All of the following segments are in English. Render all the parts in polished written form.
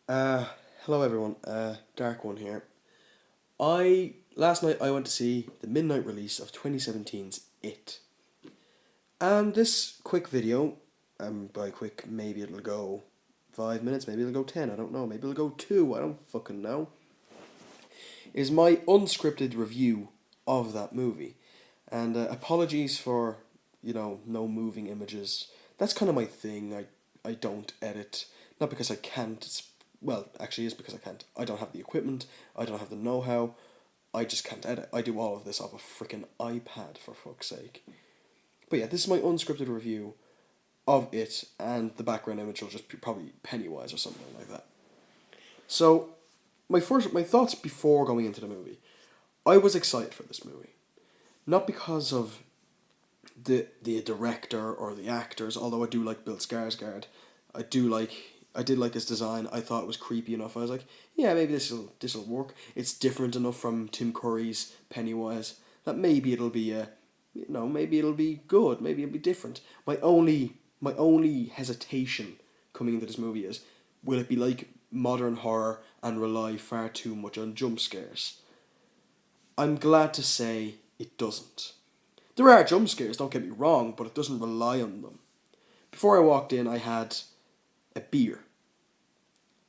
Uh, Hello everyone. Dark One here. I last night I went to see the midnight release of 2017's It, and this quick video, by quick maybe it'll go 5 minutes, maybe it'll go 10. I don't know. Maybe it'll go two. I don't fucking know. Is my unscripted review of that movie, and apologies for no moving images. That's kind of my thing. I don't edit, not because I can't. Well, actually, it's because I can't. I don't have the equipment. I don't have the know-how. I just can't edit. I do all of this off a freaking iPad, for fuck's sake. But yeah, this is my unscripted review of it, and the background image will just be probably Pennywise or something like that. So, my thoughts before going into the movie. I was excited for this movie, not because of the director or the actors. Although I do like Bill Skarsgård, I did like his design. I thought it was creepy enough. I was like, yeah, maybe this'll work. It's different enough from Tim Curry's Pennywise that maybe it'll be maybe it'll be good. Maybe it'll be different. My only hesitation coming into this movie is, will it be like modern horror and rely far too much on jump scares? I'm glad to say it doesn't. There are jump scares, don't get me wrong, but it doesn't rely on them. Before I walked in, I had a beer.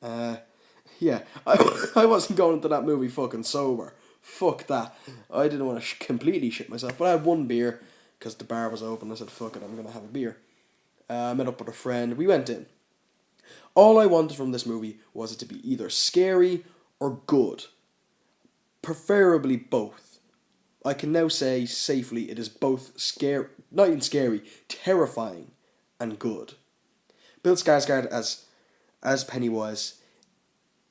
Uh, yeah, I wasn't going into that movie fucking sober. Fuck that. I didn't want to completely shit myself, but I had one beer because the bar was open. I said, fuck it, I'm going to have a beer. I met up with a friend. We went in. All I wanted from this movie was it to be either scary or good. Preferably both. I can now say safely it is both scary, not even scary, terrifying and good. Bill Skarsgård as Pennywise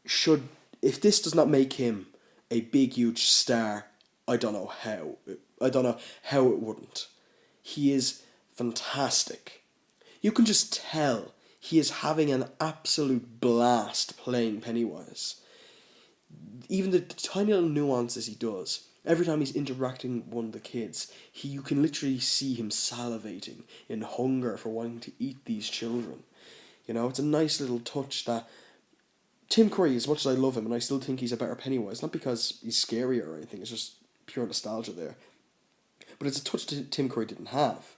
should, if this does not make him a big huge star, I don't know how. I don't know how it wouldn't. He is fantastic. You can just tell he is having an absolute blast playing Pennywise. Even the tiny little nuances he does. Every time he's interacting with one of the kids, you can literally see him salivating in hunger for wanting to eat these children. It's a nice little touch that Tim Curry, as much as I love him, and I still think he's a better Pennywise, not because he's scarier or anything, it's just pure nostalgia there. But it's a touch that Tim Curry didn't have.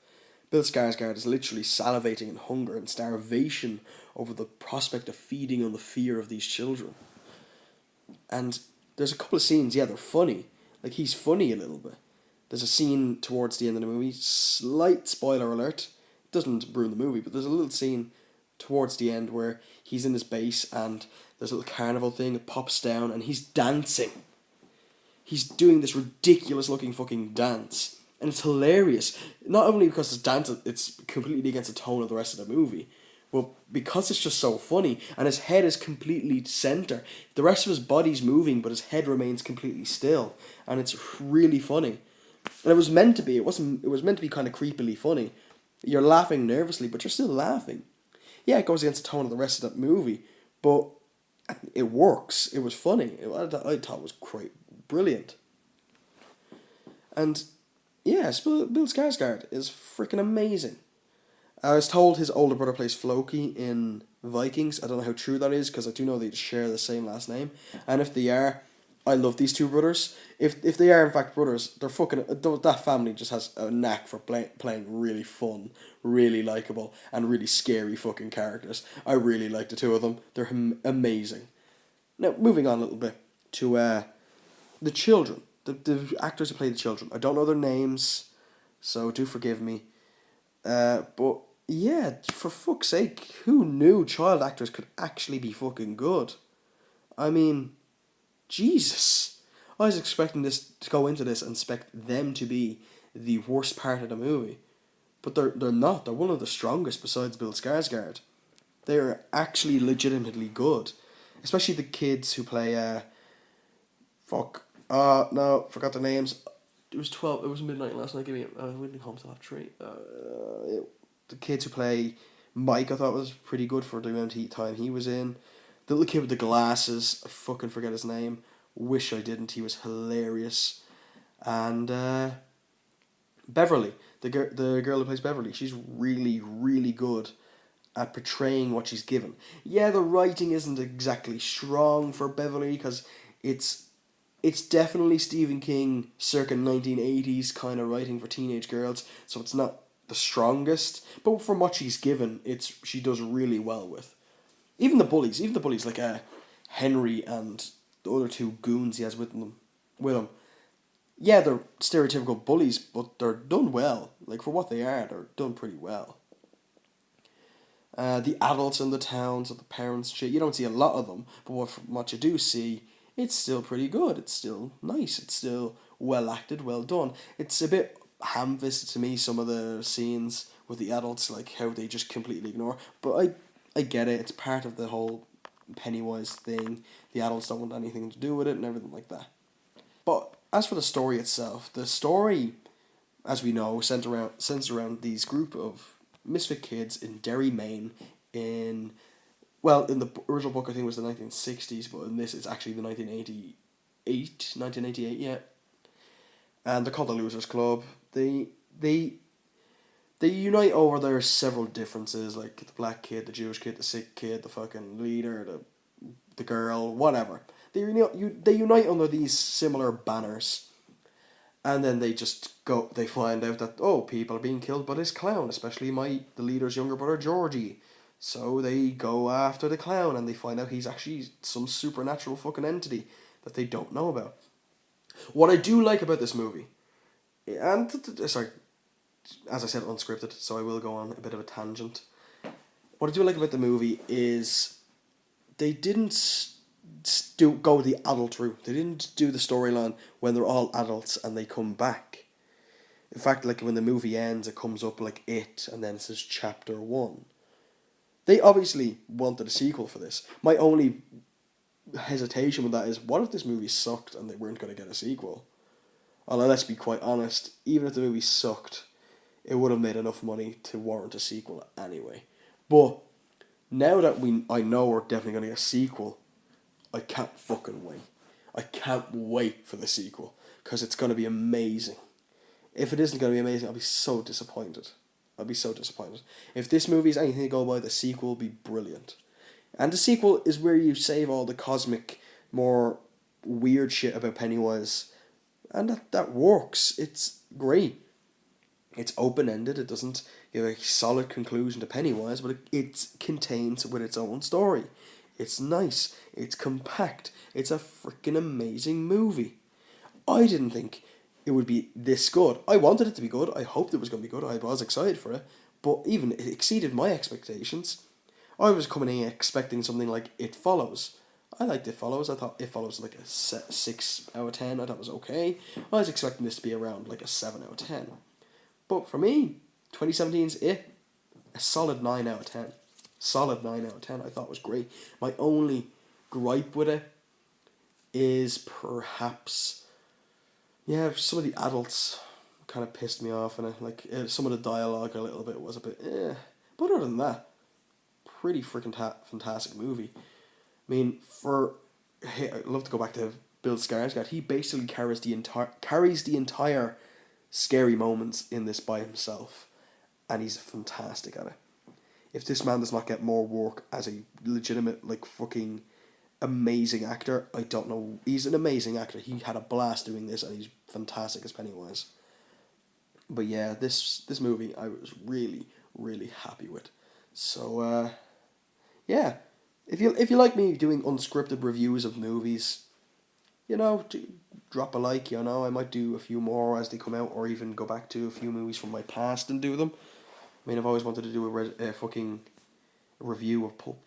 Bill Skarsgård is literally salivating in hunger and starvation over the prospect of feeding on the fear of these children. And there's a couple of scenes, yeah, they're funny. Like, he's funny a little bit. There's a scene towards the end of the movie, slight spoiler alert, it doesn't ruin the movie, but there's a little scene towards the end where he's in his base and there's a little carnival thing, it pops down and he's dancing. He's doing this ridiculous looking fucking dance. And it's hilarious. Not only because it's completely against the tone of the rest of the movie, but because it's just so funny and his head is completely center. The rest of his body's moving, but his head remains completely still, and it's really funny. And it was meant to be. It wasn't. It was meant to be kind of creepily funny. You're laughing nervously, but you're still laughing. Yeah, it goes against the tone of the rest of that movie, but it works. It was funny. I thought it was quite brilliant. And yes, Bill Skarsgård is freaking amazing. I was told his older brother plays Floki in Vikings. I don't know how true that is because I do know they share the same last name. And if they are, I love these two brothers. If they are in fact brothers, they're fucking. That family just has a knack for playing really fun, really likable, and really scary fucking characters. I really like the two of them. They're amazing. Now moving on a little bit to the children, the actors who play the children. I don't know their names, so do forgive me. But yeah, for fuck's sake, who knew child actors could actually be fucking good? I mean, Jesus. I was expecting this to go into this and expect them to be the worst part of the movie. But they're not. They're one of the strongest besides Bill Skarsgård. They're actually legitimately good. Especially the kids who play fuck. No, forgot the names. It was 12. It was midnight last night. Give me Whitney Holmes to have three. The kids who play Mike, I thought was pretty good for the amount of time he was in. The little kid with the glasses, I fucking forget his name. Wish I didn't. He was hilarious. And Beverly, the girl who plays Beverly, she's really really good. at portraying what she's given. Yeah, the writing isn't exactly strong for Beverly because it's definitely Stephen King circa 1980s kind of writing for teenage girls, so it's not the strongest, but from what she's given, she does really well with. Even the bullies like Henry and the other two goons he has with him. Yeah, they're stereotypical bullies, but they're done well. Like for what they are, they're done pretty well. The adults in the towns, the parents, shit, you don't see a lot of them, but what you do see, it's still pretty good. It's still nice. It's still well acted, well done. It's a bit ham-fisted to me, some of the scenes with the adults, like how they just completely ignore. But I get it. It's part of the whole Pennywise thing. The adults don't want anything to do with it and everything like that. But as for the story itself, the story, as we know, centers around these group of misfit kids in Derry, Maine, in in the original book I think it was the 1960s, but in this it's actually the 1988, yeah. And they're called the Losers Club. They they unite over their several differences, like the black kid, the Jewish kid, the sick kid, the fucking leader, the girl, whatever. They unite under these similar banners, and then they just go. They find out that people are being killed by this clown, especially the leader's younger brother Georgie. So they go after the clown, and they find out he's actually some supernatural fucking entity that they don't know about. What I do like about this movie, and sorry, as I said, unscripted, so I will go on a bit of a tangent. What I do like about the movie is they didn't go the adult route. They didn't do the storyline when they're all adults and they come back. In fact, like when the movie ends, it comes up like it, and then it says chapter 1. They obviously wanted a sequel for this. My only hesitation with that is, what if this movie sucked and they weren't going to get a sequel? Although, let's be quite honest, even if the movie sucked, it would have made enough money to warrant a sequel anyway. But now that I know we're definitely going to get a sequel, I can't fucking wait. I can't wait for the sequel because it's going to be amazing. If it isn't going to be amazing, I'll be so disappointed. I'll be so disappointed. If this movie is anything to go by, the sequel will be brilliant. And the sequel is where you save all the cosmic, more weird shit about Pennywise. And that works. It's great. It's open-ended. It doesn't give a solid conclusion to Pennywise, but it's contained with its own story. It's nice. It's compact. It's a freaking amazing movie. I didn't think it would be this good. I wanted it to be good. I hoped it was going to be good. I was excited for it. But even it exceeded my expectations. I was coming in expecting something like It Follows. I liked It Follows. I thought It Follows like a 6 out of 10. I thought it was okay. I was expecting this to be around like a 7 out of 10. But for me, 2017's It, a solid 9 out of 10. Solid 9 out of 10. I thought it was great. My only gripe with it is perhaps, some of the adults kind of pissed me off, and some of the dialogue a little bit was a bit But other than that, pretty freaking fantastic movie. I mean, I'd love to go back to Bill Skarsgård. He basically carries the entire scary moments in this by himself, and he's fantastic at it. If this man does not get more work as a legitimate, fucking amazing actor, I don't know. He's an amazing actor. He had a blast doing this, and he's fantastic as Pennywise. But yeah, this movie I was really, really happy with. So, yeah. If you like me doing unscripted reviews of movies, drop a like. I might do a few more as they come out, or even go back to a few movies from my past and do them. I mean, I've always wanted to do a fucking review of Pulp